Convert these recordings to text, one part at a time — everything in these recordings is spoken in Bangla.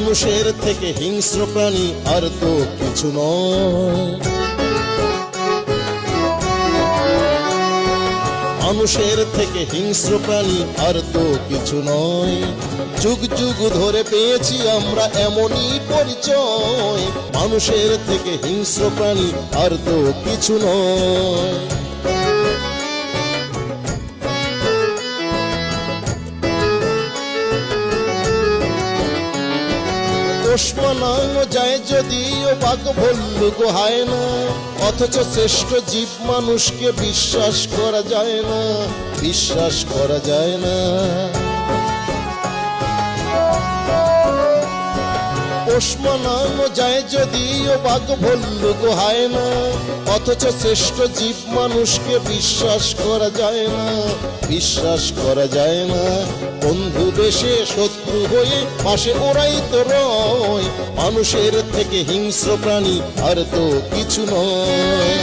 মানুষের থেকে হিংস্র প্রাণী আর তো কিছু নয়। মানুষের থেকে হিংস্র প্রাণী আর তো কিছু নয়। যুগ যুগ ধরে পেয়েছি আমরা এমনই পরিচয়, মানুষের থেকে হিংস্র প্রাণী আর তো কিছু নয়। পোষ মানানো যায় যদিও বাঘ ভল্লুক হয় না, অথচ শ্রেষ্ঠ জীব মানুষকে বিশ্বাস করা যায় না, বিশ্বাস করা যায় না। পোষ মানানো যায় যদিও বাঘ ভল্লুক হয় না, অথচ শ্রেষ্ঠ জীব মানুষকে বিশ্বাস করা যায় না, বিশ্বাস করা যায় না। বন্ধু বেশে শত্রু হয়ে পাশে ওরাই তো রয়, মানুষের থেকে হিংস্র প্রাণী আর তো কিছু নয়।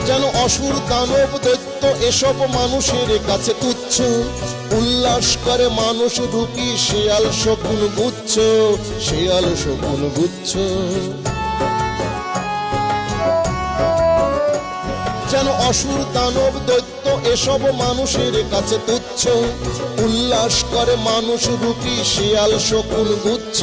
যেন অসুর দানব দৈত্য এসব মানুষের কাছে তুচ্ছ, উল্লাস করে মানুষ রূপী শেয়াল শকুন গুচ্ছ, শেয়াল শকুন গুচ্ছ। যেন অসুর দানব দৈত্য এসব মানুষের কাছে তুচ্ছ, উল্লাস করে মানুষ রূপী শেয়াল শকুন গুচ্ছ,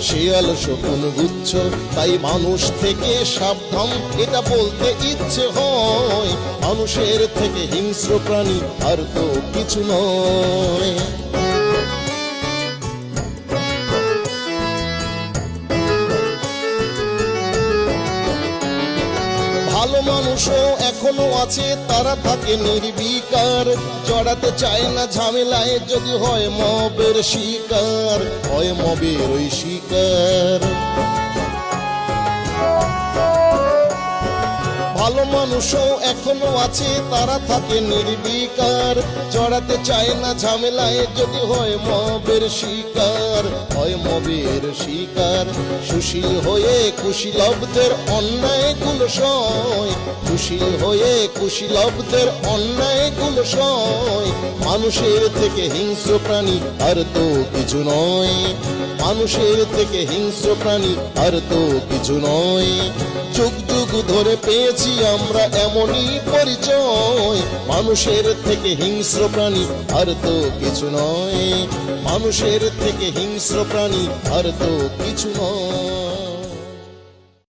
শেয়াল শকুন গুচ্ছ। তাই মানুষ থেকে সাবধান এটা বলতে ইচ্ছে হয়, মানুষের থেকে হিংস্র প্রাণী আর তো কিছু নয়। ভালো মানুষও এখনো আছে, তারা থাকে নির্বিকার, জড়াতে চায় না ঝামেলায় যদি হয় মবের শিকার, হয় মবের ওই শিকার। ভালো মানুষও এখনো আছে, তারা থাকে নির্বিকার, জড়াতে চায় না ঝামেলায় যদি হয় মবের শিকার, হয় মবের শিকার। সুশীল হয়ে কুশীলবদের অন্যায়গুলো সয়, সুশীল হয়ে কুশীলবদের অন্যায়গুলো সয়, মানুষের থেকে হিংস্র প্রাণী আর তো কিছু নয়, মানুষের থেকে হিংস্র প্রাণী আর তো কিছু নয়। যুগ যুগ ধরে পেয়েছি আমরা এমনই পরিচয়, মানুষের থেকে হিংস্র প্রাণী আর তো কিছু নয়, মানুষের থেকে হিংস্র প্রাণী আর তো কিছু নয়।